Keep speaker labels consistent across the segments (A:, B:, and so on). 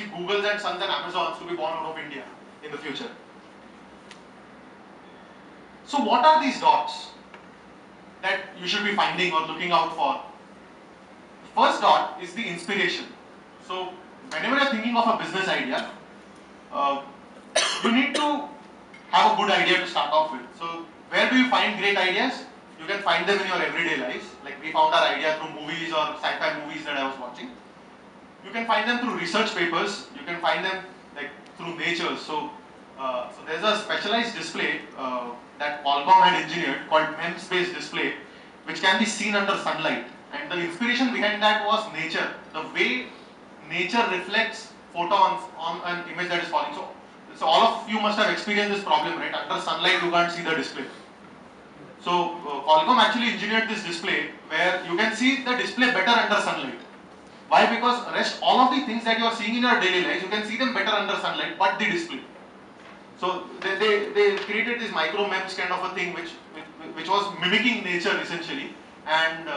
A: Googles and Sons and Amazons to be born out of India in the future. So what are these dots that you should be finding or looking out for? First dot is the inspiration. So whenever you're thinking of a business idea, you need to have a good idea to start off with. So where do you find great ideas? You can find them in your everyday lives. Like we found our idea through movies or sci-fi movies that I was watching. You can find them through research papers. You can find them like through nature. So there's a specialized display that Qualcomm had engineered called MEMS-based display, which can be seen under sunlight. And the inspiration behind that was nature. The way nature reflects photons on an image that is falling. So all of you must have experienced this problem, right? Under sunlight, you can't see the display. So Qualcomm actually engineered this display where you can see the display better under sunlight. Why? Because all of the things that you are seeing in your daily life, you can see them better under sunlight, but the display. So they created this micro MEMS kind of a thing, which was mimicking nature essentially, and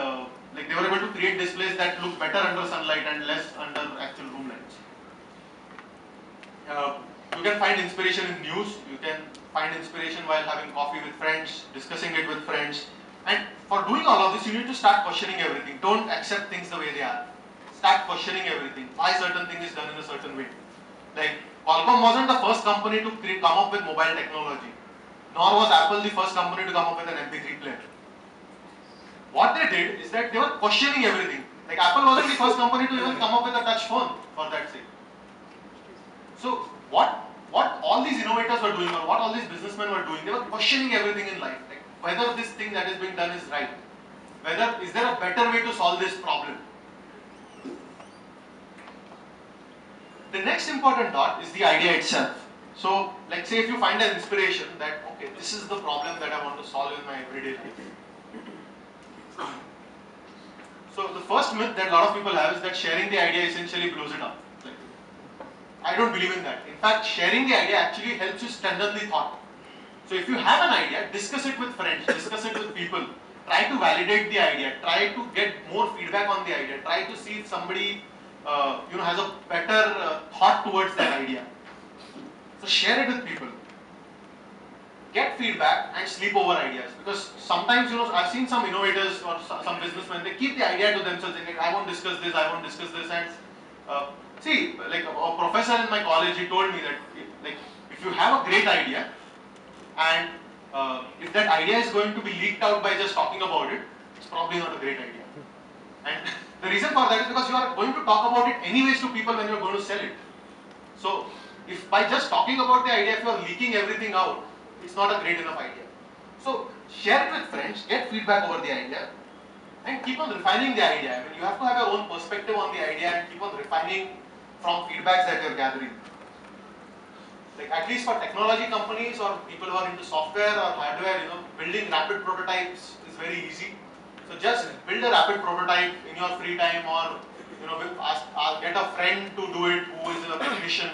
A: like they were able to create displays that look better under sunlight and less under actual room lights. You can find inspiration in news. You can find inspiration while having coffee with friends, discussing it with friends. And for doing all of this, you need to start questioning everything. Don't accept things the way they are. Start questioning everything. Why certain thing is done in a certain way. Like Qualcomm wasn't the first company to come up with mobile technology, nor was Apple the first company to come up with an MP3 player. What they did is that they were questioning everything. Like Apple wasn't the first company to even come up with a touch phone, for that sake. So what all these innovators were doing, or what all these businessmen were doing, they were questioning everything in life. Like whether this thing that is being done is right. Whether is there a better way to solve this problem. The next important dot is the idea itself. So, like say if you find an inspiration that, okay, this is the problem that I want to solve in my everyday life. So the first myth that a lot of people have is that sharing the idea essentially blows it up. Like, I don't believe in that. In fact, sharing the idea actually helps you strengthen the thought. So if you have an idea, discuss it with friends, discuss it with people. Try to validate the idea. Try to get more feedback on the idea. Try to see if somebody has a better thought towards that idea. So share it with people. Get feedback and sleep over ideas, because sometimes I've seen some innovators or some businessmen, they keep the idea to themselves. They like, I won't discuss this, I won't discuss this. And see, like a professor in my college, he told me that if you have a great idea and if that idea is going to be leaked out by just talking about it, it's probably not a great idea. And the reason for that is because you are going to talk about it anyways to people when you are going to sell it. So if by just talking about the idea, if you are leaking everything out, it's not a great enough idea. So share it with friends, get feedback over the idea, and keep on refining the idea. I mean, you have to have your own perspective on the idea and keep on refining from feedbacks that you're gathering. Like at least for technology companies or people who are into software or hardware, building rapid prototypes is very easy. So just build a rapid prototype in your free time, or get a friend to do it who is a technician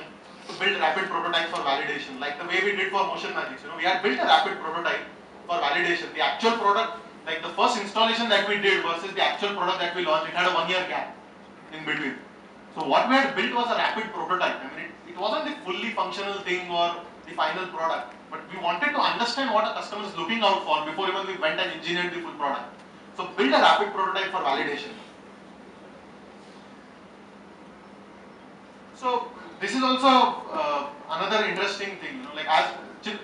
A: to build rapid prototypes for validation. Like the way we did for MotionMagix. We had built a rapid prototype for validation. The actual product, like the first installation that we did versus the actual product that we launched, it had a 1-year gap in between. So what we had built was a rapid prototype. I mean, it wasn't the fully functional thing or the final product, but we wanted to understand what a customer is looking out for before even we went and engineered the full product. So build a rapid prototype for validation. So this is also another interesting thing. Like as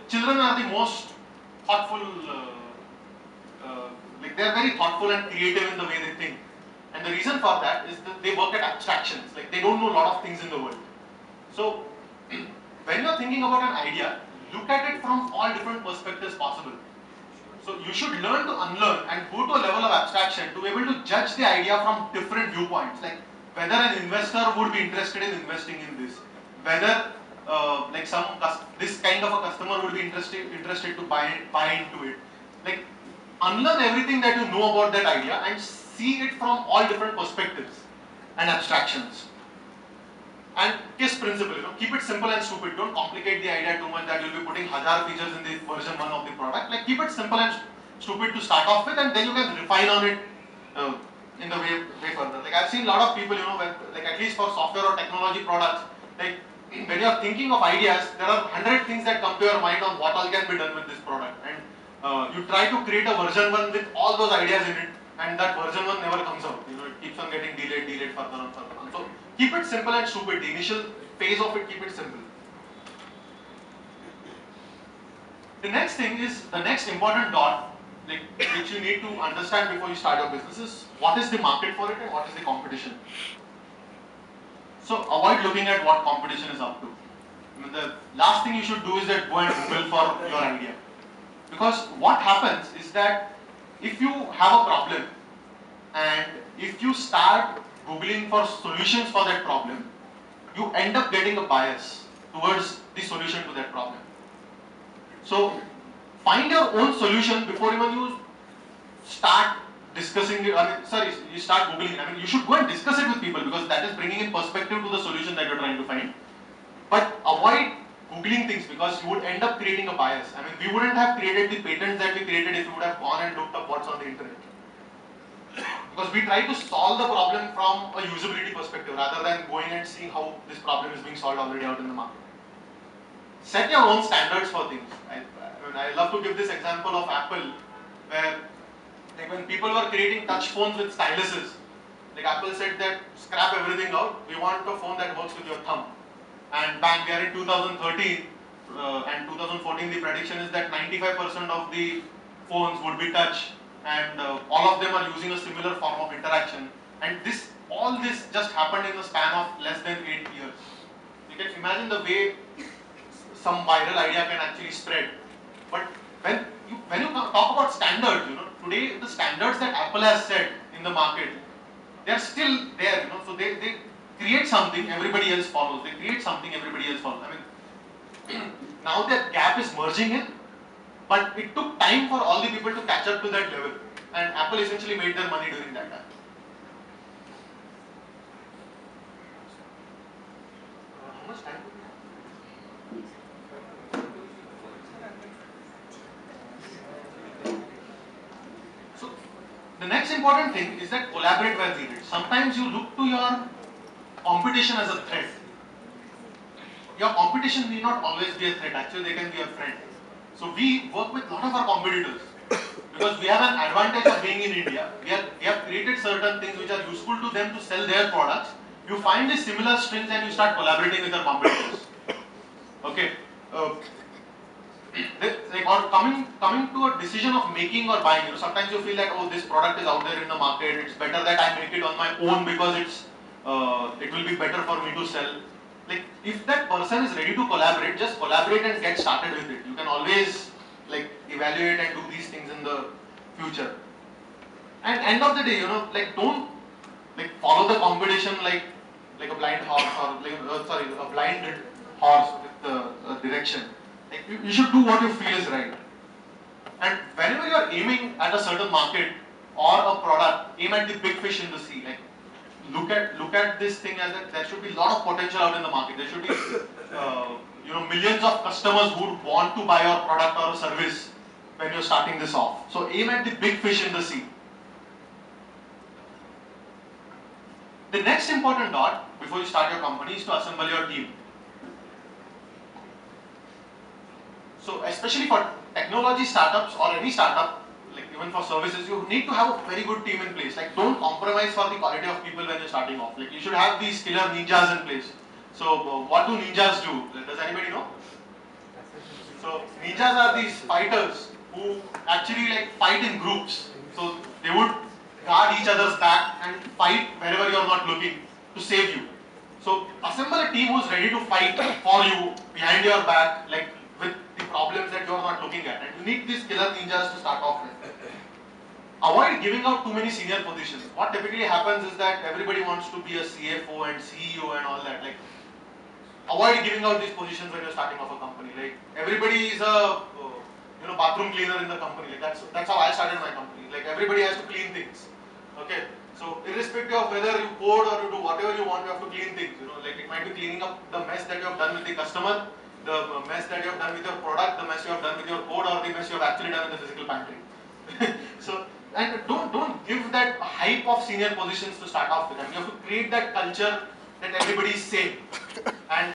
A: children are the most thoughtful, like they are very thoughtful and creative in the way they think. And the reason for that is that they work at abstractions. Like they don't know a lot of things in the world. So when you're thinking about an idea, look at it from all different perspectives possible. So you should learn to unlearn and go to a level of abstraction to be able to judge the idea from different viewpoints. Like whether an investor would be interested in investing in this, whether this kind of a customer would be interested to buy into it. Like unlearn everything that you know about that idea and see it from all different perspectives and abstractions. And KISS principle, keep it simple and stupid. Don't complicate the idea too much that you'll be putting 1,000 features in the version 1 of the product. Like keep it simple and stupid to start off with, and then you can refine on it in the way further. Like I've seen a lot of people, like at least for software or technology products, Like when you are thinking of ideas, there are 100 things that come to your mind on what all can be done with this product, and you try to create a version 1 with all those ideas in it, and that version 1 never comes out. You know, it keeps on getting delayed further on. So keep it simple and stupid. The initial phase of it, keep it simple. The next thing is the next important dot, like which you need to understand before you start your business, is what is the market for it and what is the competition. So avoid looking at what competition is up to. I mean, the last thing you should do is that go and Google for your idea. Because what happens is that if you have a problem and if you start Googling for solutions for that problem, you end up getting a bias towards the solution to that problem. So find your own solution before even you start discussing it. You start Googling. I mean, you should go and discuss it with people because that is bringing in perspective to the solution that you're trying to find. But avoid Googling things because you would end up creating a bias. I mean, we wouldn't have created the patents that we created if we would have gone and looked up what's on the internet. Because we try to solve the problem from a usability perspective rather than going and seeing how this problem is being solved already out in the market. Set your own standards for things. I love to give this example of Apple, where like when people were creating touch phones with styluses, like Apple said that scrap everything out, we want a phone that works with your thumb. And bang, we are in 2013 and 2014, the prediction is that 95% of the phones would be touch, and all of them are using a similar form of interaction. And all this just happened in the span of less than 8 years. You can imagine the way some viral idea can actually spread. But when you talk about standards, today the standards that Apple has set in the market, they are still there. So they create something, everybody else follows. They create something, everybody else follows. I mean, now that gap is merging in, but it took time for all the people to catch up to that level, and Apple essentially made their money during that time. How much time? The next important thing is that collaborate where needed. Sometimes you look to your competition as a threat. Your competition may not always be a threat, actually they can be a friend. So we work with a lot of our competitors because we have an advantage of being in India. We have created certain things which are useful to them to sell their products. You find the similar strengths and you start collaborating with your competitors. Okay. Or coming to a decision of making or buying, sometimes you feel that, oh, this product is out there in the market, it's better that I make it on my own because it will be better for me to sell. Like, if that person is ready to collaborate, just collaborate and get started with it. You can always evaluate and do these things in the future. And end of the day, don't follow the competition like a blind horse, or a blinded horse with the direction. You should do what you feel is right. And whenever you are aiming at a certain market or a product, aim at the big fish in the sea. Look at this thing as that there should be a lot of potential out in the market. There should be millions of customers who would want to buy your product or a service when you're starting this off. So aim at the big fish in the sea. The next important dot before you start your company is to assemble your team. So especially for technology startups or any startup, even for services, you need to have a very good team in place. Don't compromise for the quality of people when you're starting off. You should have these killer ninjas in place. So what do ninjas do? Does anybody know? So ninjas are these fighters who actually fight in groups. So they would guard each other's back and fight wherever you're not looking to save you. So assemble a team who's ready to fight for you behind your back, with the problems that you're not looking at. And you need these killer ninjas to start off with. Avoid giving out too many senior positions. What typically happens is that everybody wants to be a CFO and CEO and all that. Avoid giving out these positions when you're starting off a company. Everybody is a bathroom cleaner in the company. That's how I started my company. Everybody has to clean things. Okay. So irrespective of whether you code or you do whatever you want, you have to clean things. It might be cleaning up the mess that you have done with the customer, the mess that you have done with your product, the mess you have done with your code, or the mess you have actually done in the physical pantry. So, and don't give that hype of senior positions to start off with. You have to create that culture that everybody is same. And